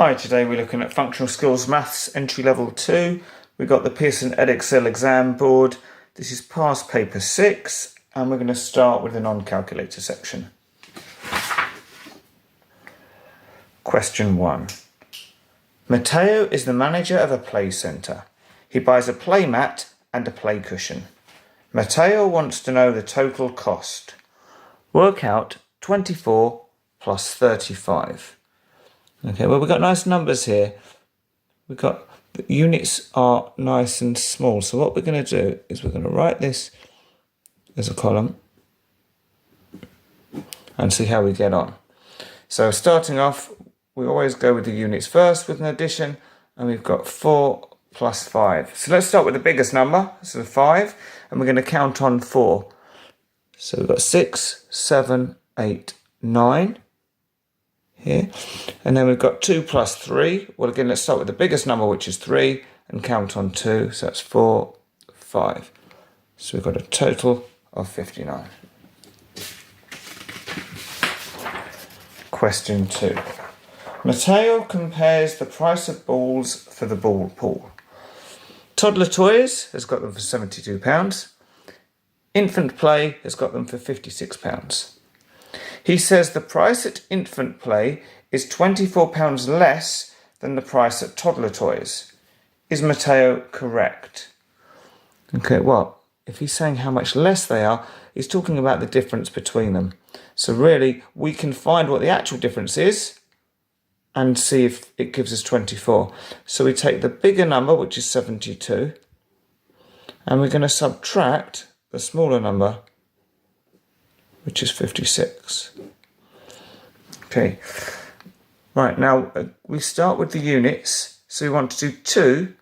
Hi, today we're looking at Functional Skills Maths Entry Level 2. We've got the Pearson Edexcel exam board. This is past paper 6 and we're going to start with the non-calculator section. Question 1. Matteo is the manager of a play centre. He buys a play mat and a play cushion. Matteo wants to know the total cost. Work out 24 plus 35. Okay, well, we've got nice numbers here. We've got the units are nice and small. So what we're going to do is we're going to write this as a column and see how we get on. So starting off, we always go with the units first with an addition, and we've got 4 plus 5. So let's start with the biggest number, so 5, and we're going to count on 4. So we've got 6, 7, 8, 9. Here, and then we've got 2 plus 3. Well, again, let's start with the biggest number, which is 3, and count on 2. So that's 4, 5. So we've got a total of 59. Question 2. Matteo compares the price of balls for the ball pool. Toddler Toys has got them for £72. Infant Play has got them for £56. He says the price at Infant Play is £24 less than the price at Toddler Toys. Is Matteo correct? Okay, well, if he's saying how much less they are, he's talking about the difference between them. So really, we can find what the actual difference is and see if it gives us 24. So we take the bigger number, which is 72, and we're going to subtract the smaller number, which is 56. Okay, right, now we start with the units. So we want to do 2,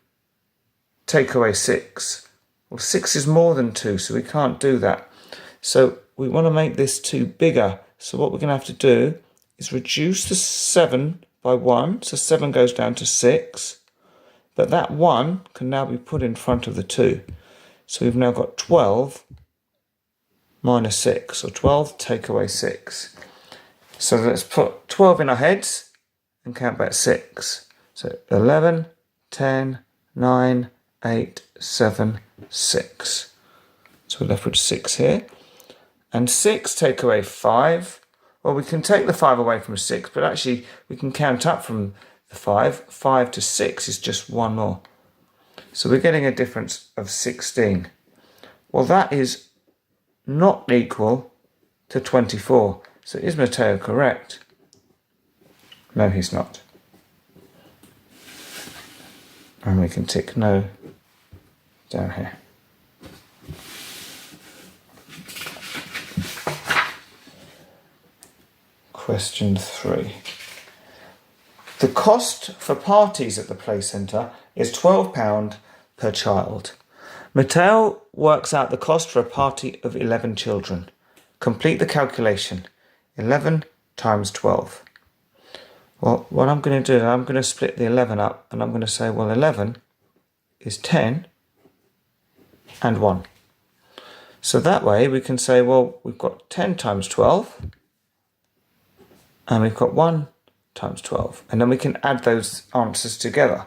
take away 6. Well, 6 is more than 2, so we can't do that. So we want to make this 2 bigger. So what we're going to have to do is reduce the 7 by 1. So 7 goes down to 6. But that 1 can now be put in front of the 2. So we've now got 12 minus 6, or 12 take away 6. So let's put 12 in our heads and count back 6. So 11, 10, 9, 8, 7, 6. So we're left with 6 here. And 6 take away 5. Well, we can take the 5 away from 6, but actually we can count up from the 5. 5 to 6 is just 1 more. So we're getting a difference of 16. Well, that is not equal to 24. So is Matteo correct? No, he's not. And we can tick no down here. Question 3. The cost for parties at the play centre is £12 per child. Matteo works out the cost for a party of 11 children. Complete the calculation. 11 times 12. Well, what I'm going to do, I'm going to split the 11 up, and I'm going to say, well, 11 is 10 and 1. So that way we can say, well, we've got 10 times 12, and we've got 1 times 12. And then we can add those answers together.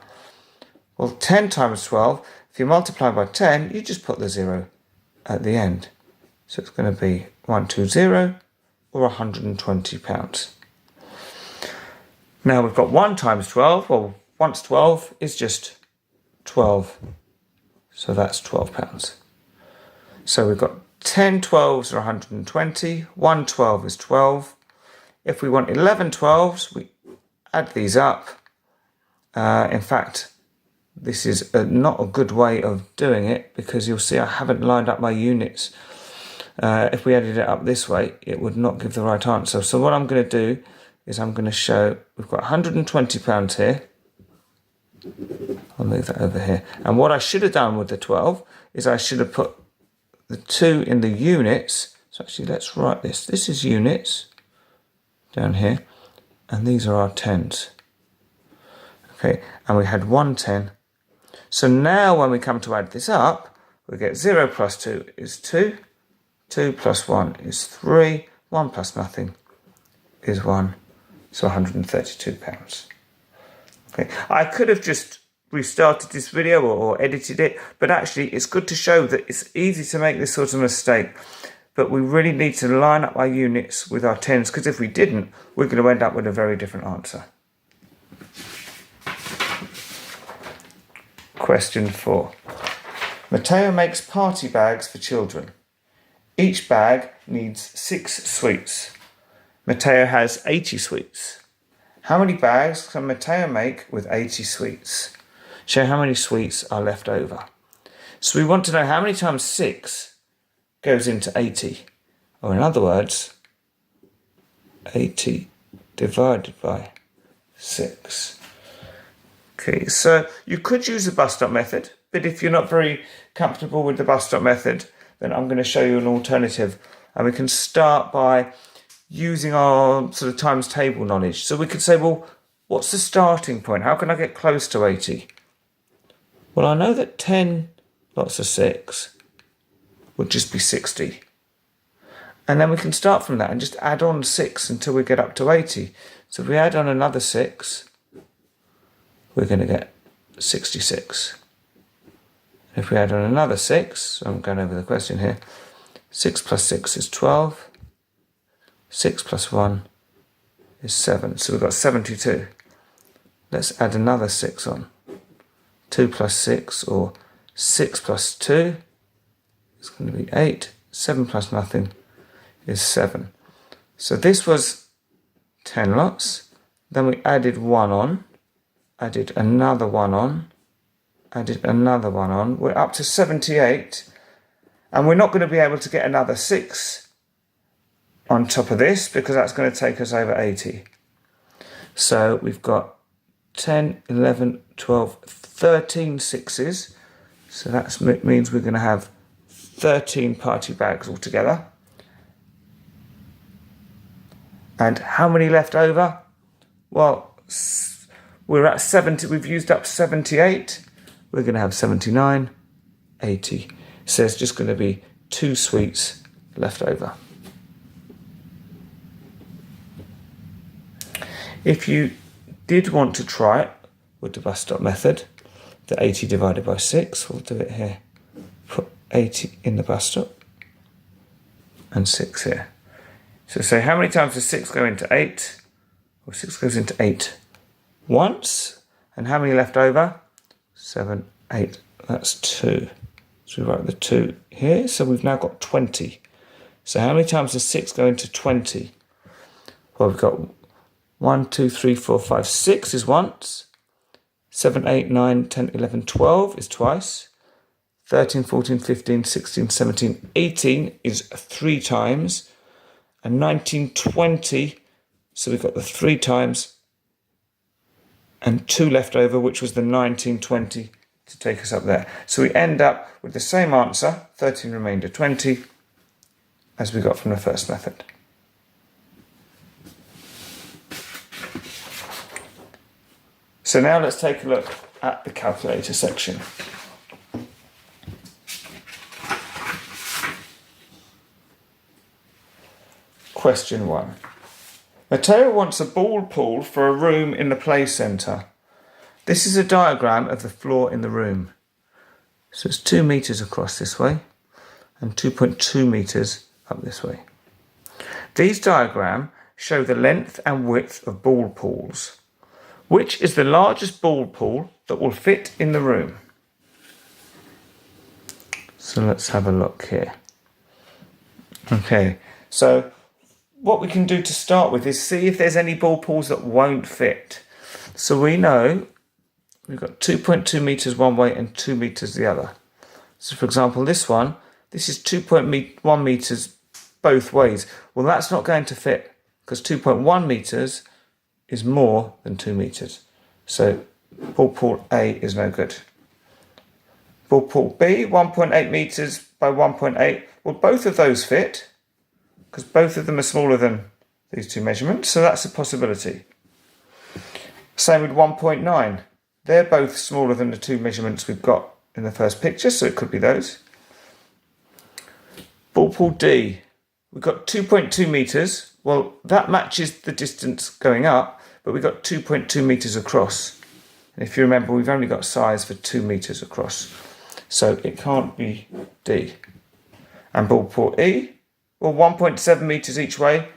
Well, 10 times 12, if you multiply by 10, you just put the 0 at the end. So it's going to be 120 or £120. Now we've got 1 times 12. Well, once 12 is just 12. So that's £12. So we've got 10 12s are 120. 1 12 is 12. If we want 11 12s, we add these up. In fact, this is not a good way of doing it, because you'll see I haven't lined up my units. If we added it up this way, it would not give the right answer. So what I'm going to do is I'm going to show we've got £120 here. I'll move that over here. And what I should have done with the 12 is I should have put the 2 in the units. So actually, let's write this. This is units down here, and these are our tens. Okay, and we had 110. So now when we come to add this up, we get 0 plus 2 is 2. 2 plus 1 is 3. 1 plus nothing is 1. So £132. Okay. I could have just restarted this video or edited it, but actually it's good to show that it's easy to make this sort of mistake. But we really need to line up our units with our tens, because if we didn't, we're going to end up with a very different answer. Question 4. Matteo makes party bags for children. Each bag needs 6 sweets. Matteo has 80 sweets. How many bags can Matteo make with 80 sweets? Show how many sweets are left over. So we want to know how many times 6 goes into 80. Or in other words, 80 divided by 6. Okay, so you could use the bus stop method, but if you're not very comfortable with the bus stop method, then I'm going to show you an alternative. And we can start by using our sort of times table knowledge. So we could say, well, what's the starting point? How can I get close to 80? Well, I know that 10 lots of 6 would just be 60. And then we can start from that and just add on 6 until we get up to 80. So if we add on another 6, we're going to get 66. If we add on another 6, so I'm going over the question here, 6 plus 6 is 12. 6 plus 1 is 7. So we've got 72. Let's add another 6 on. 2 plus 6, or 6 plus 2 is going to be 8. 7 plus nothing is 7. So this was 10 lots. Then we added 1 on, added another 1 on, added another 1 on. We're up to 78. And we're not going to be able to get another 6 on top of this, because that's going to take us over 80. So we've got 10, 11, 12, 13 sixes. So that means we're going to have 13 party bags altogether. And how many left over? Well, we're at 70. We've used up 78. We're going to have 79, 80. So there's just going to be 2 sweets left over. If you did want to try it with the bus stop method, the 80 divided by 6, we'll do it here. Put 80 in the bus stop and 6 here. So say how many times does 6 go into 8? Well, 6 goes into 8 once. And how many left over? 7, 8. That's 2. So we write the 2 here. So we've now got 20. So how many times does 6 go into 20? Well, we've got 1, 2, 3, 4, 5, 6 is once. 7, 8, 9, 10, 11, 12 is twice. 13, 14, 15, 16, 17, 18 is 3 times. And 19, 20, so we've got the 3 times. And 2 left over, which was the 19, 20 to take us up there. So we end up with the same answer, 13 remainder 20, as we got from the first method. So now let's take a look at the calculator section. Question 1. Matteo wants a ball pool for a room in the play centre. This is a diagram of the floor in the room. So it's 2 meters across this way and 2.2 meters up this way. These diagrams show the length and width of ball pools. Which is the largest ball pool that will fit in the room? So let's have a look here. Okay, so what we can do to start with is see if there's any ball pools that won't fit. So we know we've got 2.2 meters one way and 2 meters the other. So for example, this is 2.1 meters both ways. Well, that's not going to fit because 2.1 meters is more than 2 meters. So ball pool A is no good. Ball pool B, 1.8 meters by 1.8. Well, both of those fit because both of them are smaller than these 2 measurements. So that's a possibility. Same with 1.9. They're both smaller than the 2 measurements we've got in the first picture. So it could be those. Ball pool D, we've got 2.2 meters. Well, that matches the distance going up, but we've got 2.2 meters across. And if you remember, we've only got size for 2 meters across. So it can't be D. And ball pool E, well, 1.7 meters each way.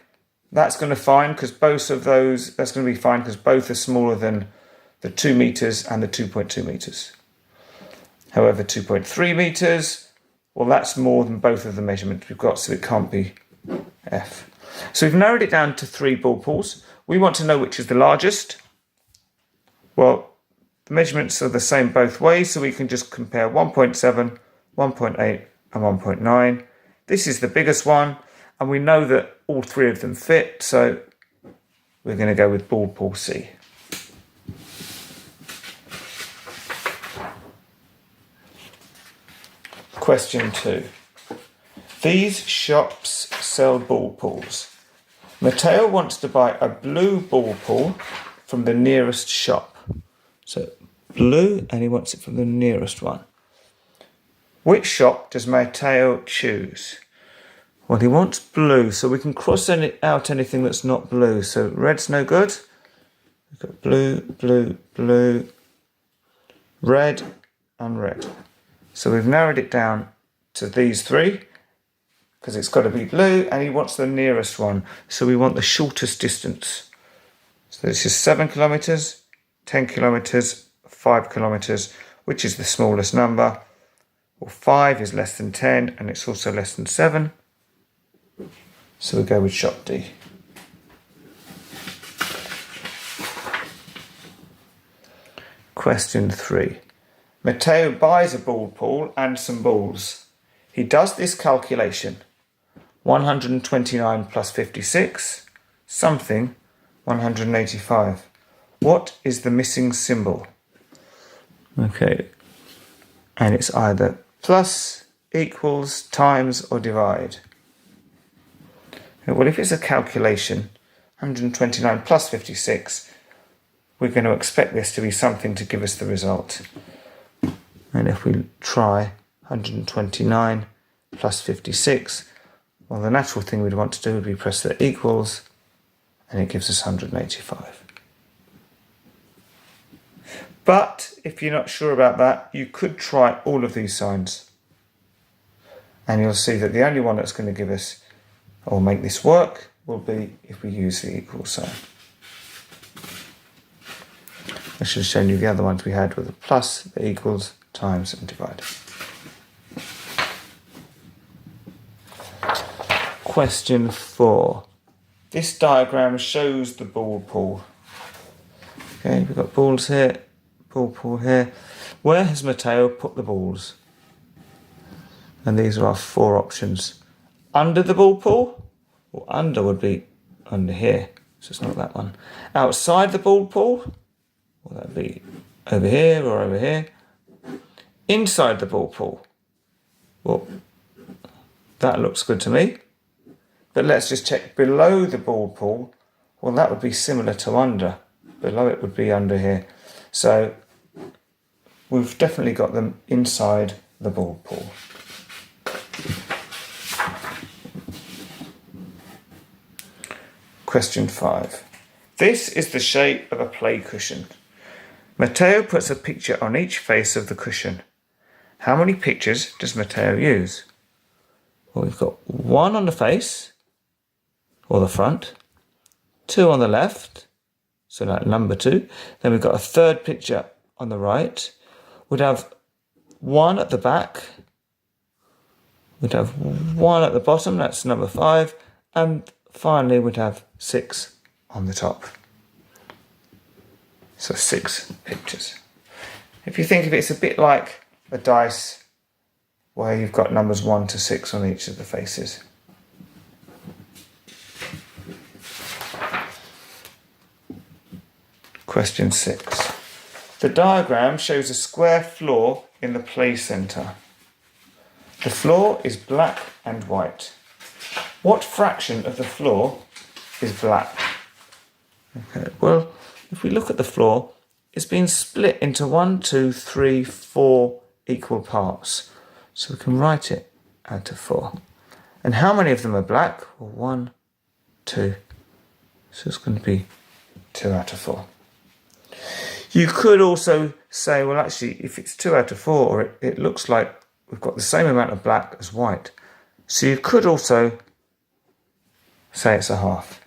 That's going to fine because both of those, that's going to be fine because both are smaller than the 2 meters and the 2.2 meters. However, 2.3 meters, well, that's more than both of the measurements we've got, so it can't be F. So we've narrowed it down to 3 ball pools. We want to know which is the largest. Well, the measurements are the same both ways, so we can just compare 1.7, 1.8 and 1.9. This is the biggest one, and we know that all 3 of them fit, so we're going to go with ball pool C. Question 2. These shops sell ball pools. Matteo wants to buy a blue ball pool from the nearest shop. So blue, and he wants it from the nearest one. Which shop does Matteo choose? Well, he wants blue, so we can cross out anything that's not blue. So red's no good. We've got blue, blue, blue, red and red. So we've narrowed it down to these 3 because it's got to be blue, and he wants the nearest one. So we want the shortest distance. So this is 7 kilometers, 10 kilometers, 5 kilometers, which is the smallest number. Well, 5 is less than 10, and it's also less than 7. So we go with shop D. Question 3. Matteo buys a ball pool and some balls. He does this calculation. 129 plus 56, something 185. What is the missing symbol? Okay, and it's either plus, equals, times or divide. Well, if it's a calculation, 129 plus 56, we're going to expect this to be something to give us the result. And if we try 129 plus 56, well, the natural thing we'd want to do would be press the equals, and it gives us 185. But if you're not sure about that, you could try all of these signs. And you'll see that the only one that's going to give us, or make this work, will be if we use the equal sign. I should have shown you the other ones we had with the plus, the equals, times and divide. Question 4. This diagram shows the ball pool. Okay, we've got balls here, ball pool here. Where has Matteo put the balls? And these are our 4 options. Under the ball pool, or under would be under here, so it's not that one. Outside the ball pool, well, that'd be over here or over here. Inside the ball pool, well, that looks good to me. But let's just check below the ball pool. Well, that would be similar to under. Below it would be under here. So we've definitely got them inside the ball pool. Question 5. This is the shape of a play cushion. Matteo puts a picture on each face of the cushion. How many pictures does Matteo use? Well, we've got 1 on the face, or the front, 2 on the left, so like number 2. Then we've got a 3rd picture on the right. We'd have 1 at the back. We'd have 1 at the bottom, that's number 5. And finally we'd have 6 on the top. So 6 pictures. If you think of it, it's a bit like a dice where you've got numbers 1 to 6 on each of the faces. Question 6. The diagram shows a square floor in the play centre. The floor is black and white. What fraction of the floor is black? Okay, well, if we look at the floor, it's been split into 1, 2, 3, 4 equal parts. So we can write it out of 4. And how many of them are black? Well, 1, 2. So it's going to be 2 out of 4. You could also say, well, actually, if it's 2 out of 4, or it looks like we've got the same amount of black as white. So you could also say it's a half.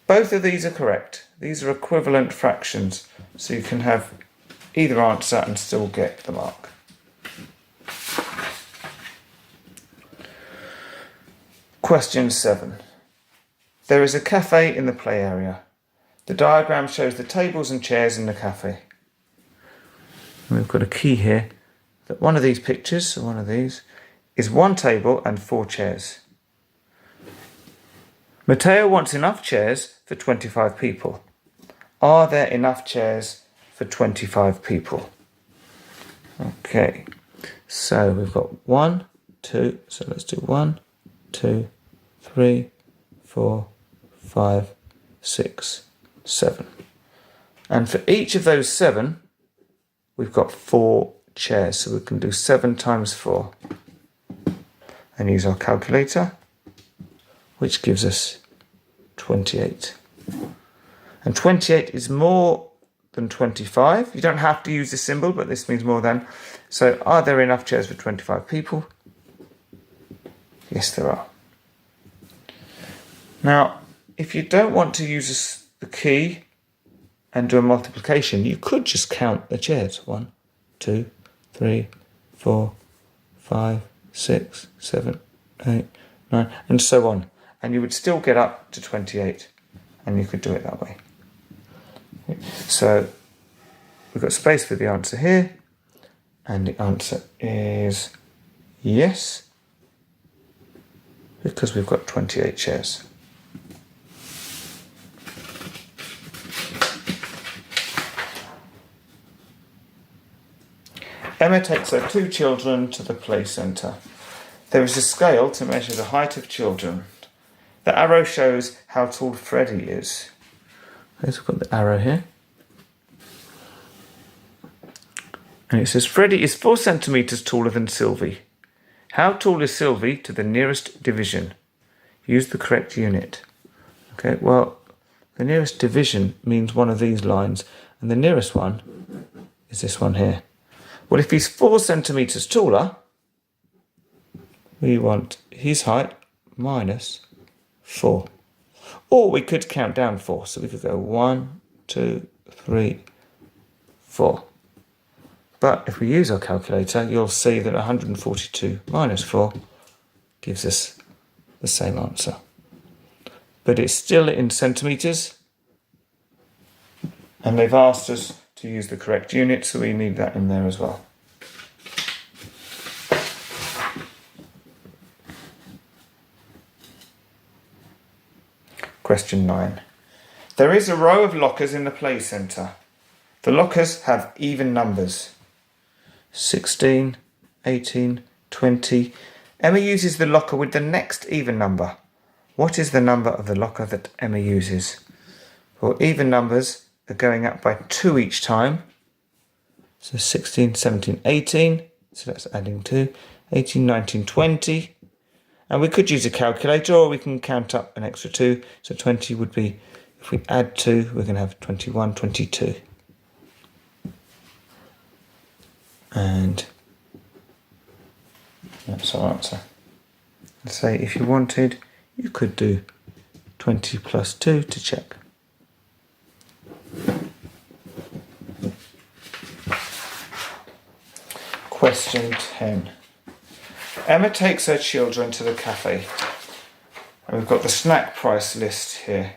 Both of these are correct. These are equivalent fractions. So you can have either answer and still get the mark. Question 7. There is a cafe in the play area. The diagram shows the tables and chairs in the cafe. And we've got a key here that one of these pictures, or one of these, is 1 table and 4 chairs. Matteo wants enough chairs for 25 people. Are there enough chairs for 25 people? Okay, so we've got 1, 2, so let's do 1, 2, 3, 4, 5, 6, 7. And for each of those 7, we've got 4 chairs. So we can do 7 times 4 and use our calculator, which gives us 28. And 28 is more than 25. You don't have to use this symbol, but this means more than. So are there enough chairs for 25 people? Yes, there are. Now, if you don't want to use the key and do a multiplication, you could just count the chairs. 1, 2, 3, 4, 5, 6, 7, 8, 9, and so on. And you would still get up to 28, and you could do it that way. So we've got space for the answer here, and the answer is yes, because we've got 28 chairs. Emma takes her 2 children to the play centre. There is a scale to measure the height of children. The arrow shows how tall Freddie is. We've got the arrow here. And it says Freddie is 4 centimetres taller than Sylvie. How tall is Sylvie to the nearest division? Use the correct unit. Okay, well, the nearest division means one of these lines, and the nearest one is this one here. Well, if he's 4 centimetres taller, we want his height minus 4. Or we could count down 4. So we could go 1, 2, 3, 4. But if we use our calculator, you'll see that 142 minus 4 gives us the same answer. But it's still in centimetres. And they've asked us to use the correct unit, so we need that in there as well. Question 9. There is a row of lockers in the play centre. The lockers have even numbers. 16, 18, 20. Emma uses the locker with the next even number. What is the number of the locker that Emma uses? Well, even numbers are going up by 2 each time. So 16, 17, 18. So that's adding 2. 18, 19, 20. And we could use a calculator, or we can count up an extra 2. So 20 would be, if we add 2, we're going to have 21, 22. And that's our answer. Let's say if you wanted, you could do 20 plus 2 to check. Question 10. Emma takes her children to the cafe. And we've got the snack price list here.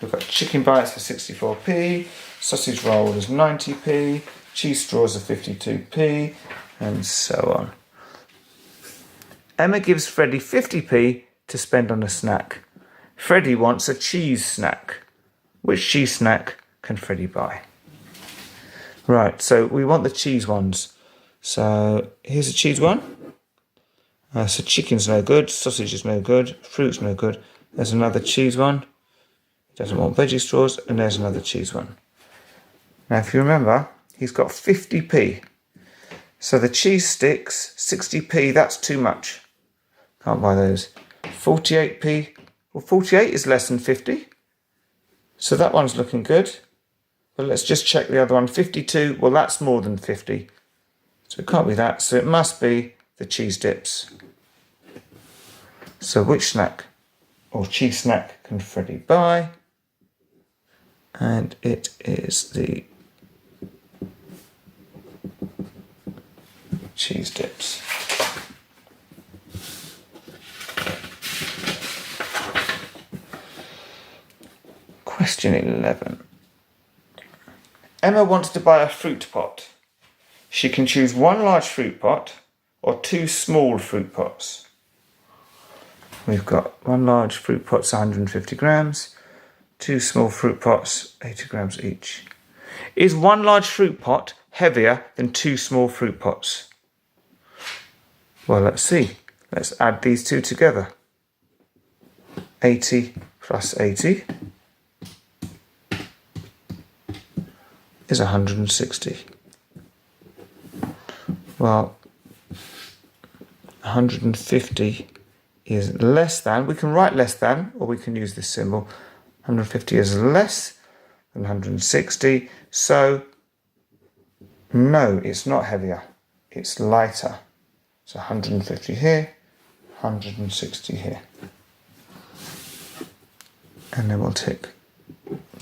We've got chicken bites for 64p, sausage roll is 90p, cheese straws are 52p, and so on. Emma gives Freddie 50p to spend on a snack. Freddie wants a cheese snack. Which cheese snack can Freddie buy? Right, so we want the cheese ones. So here's a cheese one. So chicken's no good, sausage is no good, fruit's no good. There's another cheese one. He doesn't want veggie straws, and there's another cheese one. Now, if you remember, he's got 50p. So the cheese sticks, 60p, that's too much. Can't buy those. 48p. Well, 48 is less than 50. So that one's looking good. But let's just check the other one. 52, well, that's more than 50. So it can't be that. So it must be the cheese dips. So which snack or cheese snack can Freddie buy? And it is the cheese dips. Question 11. Emma wants to buy a fruit pot. She can choose one large fruit pot or two small fruit pots. We've got one large fruit pot's 150 grams, two small fruit pots, 80 grams each. Is one large fruit pot heavier than two small fruit pots? Well, let's see. Let's add these two together. 80 plus 80 is 160. Well, 150 is less than. We can write less than, or we can use this symbol. 150 is less than 160. So, no, it's not heavier. It's lighter. So 150 here, 160 here. And then we'll tick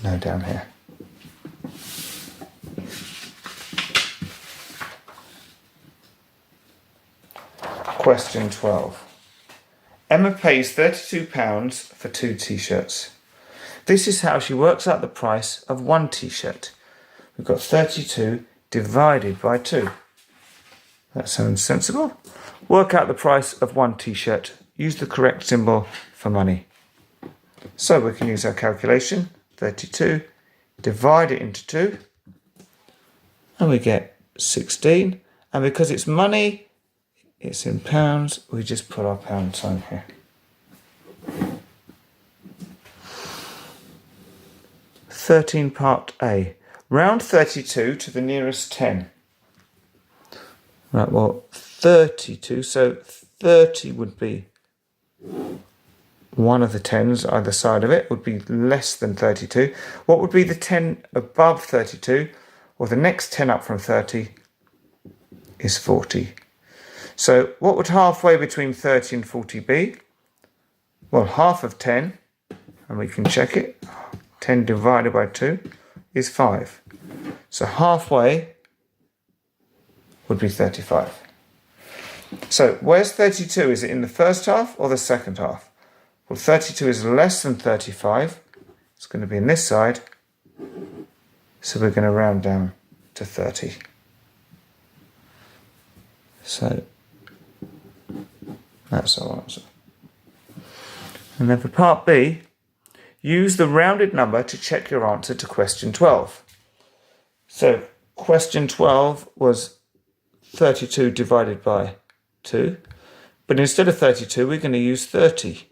no down here. Question 12. Emma pays £32 for 2 t-shirts. This is how she works out the price of 1 t-shirt. We've got 32 divided by 2. That sounds sensible. Work out the price of 1 t-shirt. Use the correct symbol for money. So we can use our calculation. 32, divide it into 2, and we get 16. And because it's money, it's in pounds, we just put our pound sign here. 13 part A. Round 32 to the nearest 10. Right, well, 32, so 30 would be one of the 10s either side of it, would be less than 32. What would be the 10 above 32? Well, the next 10 up from 30 is 40. So what would halfway between 30 and 40 be? Well, half of 10, and we can check it. 10 divided by 2 is 5. So halfway would be 35. So where's 32? Is it in the first half or the second half? Well, 32 is less than 35. It's going to be in this side. So we're going to round down to 30. So that's our answer. And then for part B, use the rounded number to check your answer to question 12. So question 12 was 32 divided by 2. But instead of 32, we're going to use 30.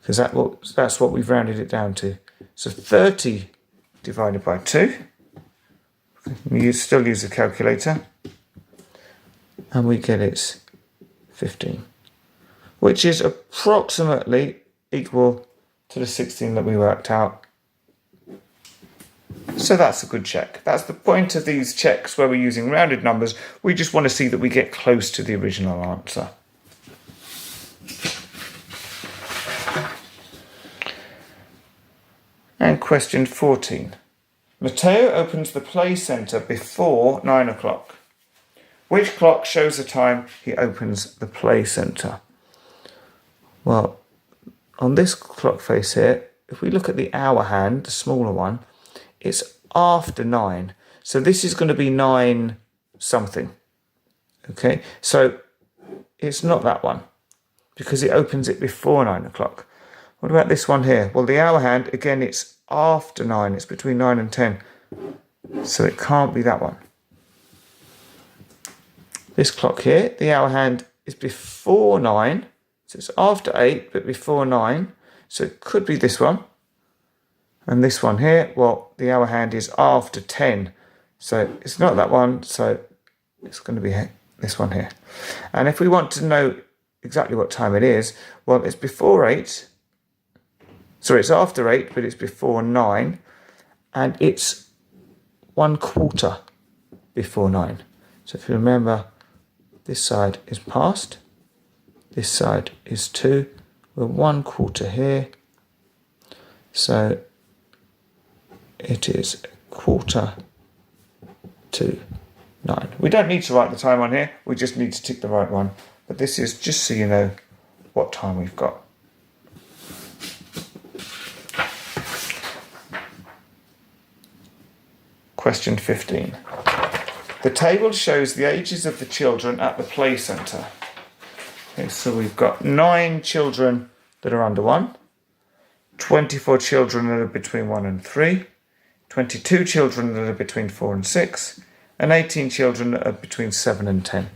Because that's what we've rounded it down to. So 30 divided by 2. We still use a calculator. And we get it's 15. Which is approximately equal to the 16 that we worked out. So that's a good check. That's the point of these checks where we're using rounded numbers. We just want to see that we get close to the original answer. And question 14. Matteo opens the play centre before 9 o'clock. Which clock shows the time he opens the play centre? Well, on this clock face here, if we look at the hour hand, the smaller one, it's after 9. So this is going to be 9 something. Okay, so it's not that one because it opens it before 9 o'clock. What about this one here? Well, the hour hand, again, it's after 9. It's between 9 and 10. So it can't be that one. This clock here, the hour hand is before 9. So it's after 8, but before 9. So it could be this one. And this one here, well, the hour hand is after 10. So it's not that one. So it's going to be this one here. And if we want to know exactly what time it is, well, it's before 8. Sorry, it's after 8, but it's before 9. And it's 1/4 before 9. So if you remember, this side is past, this side is 2, we're 1/4 here, so it is 8:45. We don't need to write the time on here, we just need to tick the right one. But this is just so you know what time we've got. Question 15. The table shows the ages of the children at the play centre. Okay, so we've got 9 children that are under 1, 24 children that are between 1 and 3, 22 children that are between 4 and 6, and 18 children that are between 7 and 10.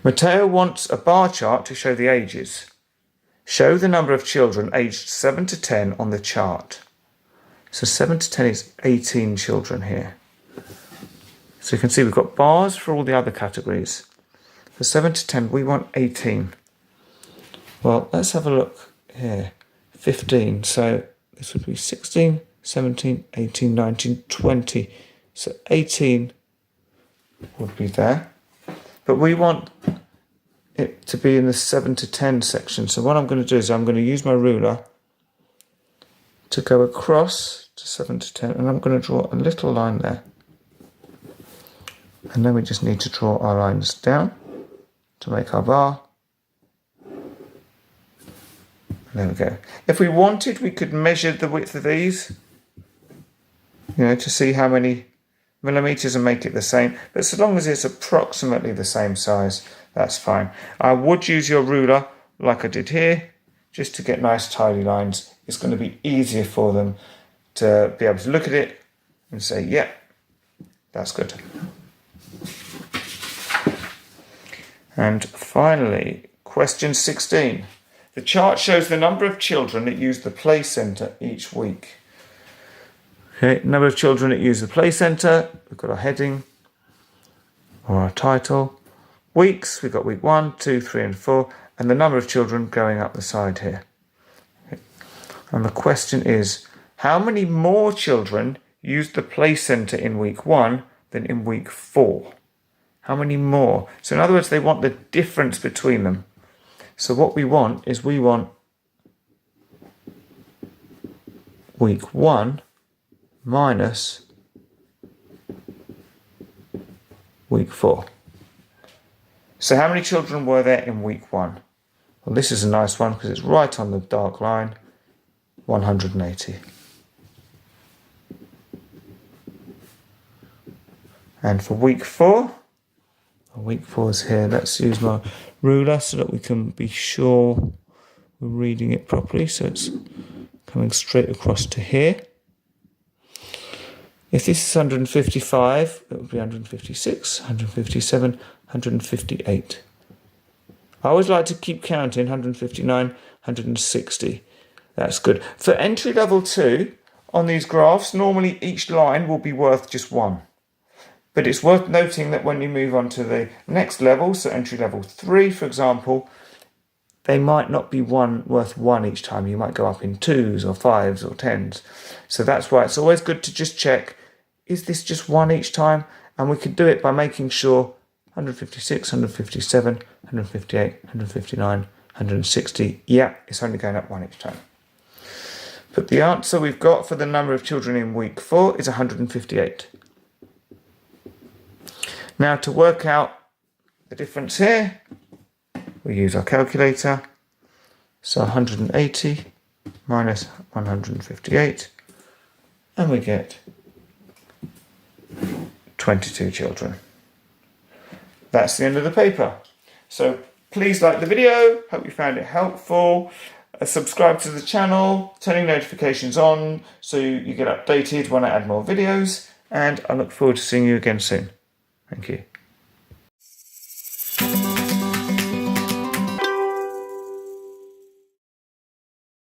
Matteo wants a bar chart to show the ages. Show the number of children aged 7 to 10 on the chart. So 7 to 10 is 18 children here. So you can see we've got bars for all the other categories. For 7 to 10, we want 18. Well, let's have a look here. 15, so this would be 16, 17, 18, 19, 20. So 18 would be there. But we want it to be in the 7 to 10 section. So what I'm going to do is I'm going to use my ruler to go across to 7 to 10, and I'm going to draw a little line there. And then we just need to draw our lines down to make our bar. There we go. If we wanted, we could measure the width of these, to see how many millimeters and make it the same. But so long as it's approximately the same size, that's fine. I would use your ruler like I did here, just to get nice tidy lines. It's going to be easier for them to be able to look at it and say, yeah, that's good. And finally, question 16. The chart shows the number of children that use the play centre each week. Okay, number of children that use the play centre. We've got our heading or our title. Weeks, we've got week 1, 2, 3 and 4. And the number of children going up the side here. Okay. And the question is, how many more children used the play centre in week 1 than in week 4? How many more? So in other words, they want the difference between them. So what we want is week 1 minus week 4. So how many children were there in week 1? Well, this is a nice one because it's right on the dark line, 180. And for week 4, week 4 is here. Let's use my ruler so that we can be sure we're reading it properly. So it's coming straight across to here. If this is 155, it would be 156, 157, 158. I always like to keep counting, 159, 160. That's good. For entry level 2, on these graphs, normally each line will be worth just 1. But it's worth noting that when you move on to the next level, so entry level 3, for example, they might not be worth 1 each time. You might go up in 2s or 5s or 10s. So that's why it's always good to just check, is this just 1 each time? And we can do it by making sure 156, 157, 158, 159, 160. Yeah, it's only going up 1 each time. But the answer we've got for the number of children in week 4 is 158. Now to work out the difference here, we use our calculator. So 180 minus 158, and we get 22 children. That's the end of the paper. So please like the video, hope you found it helpful. Subscribe to the channel, turning notifications on so you get updated when I add more videos, and I look forward to seeing you again soon. Thank you.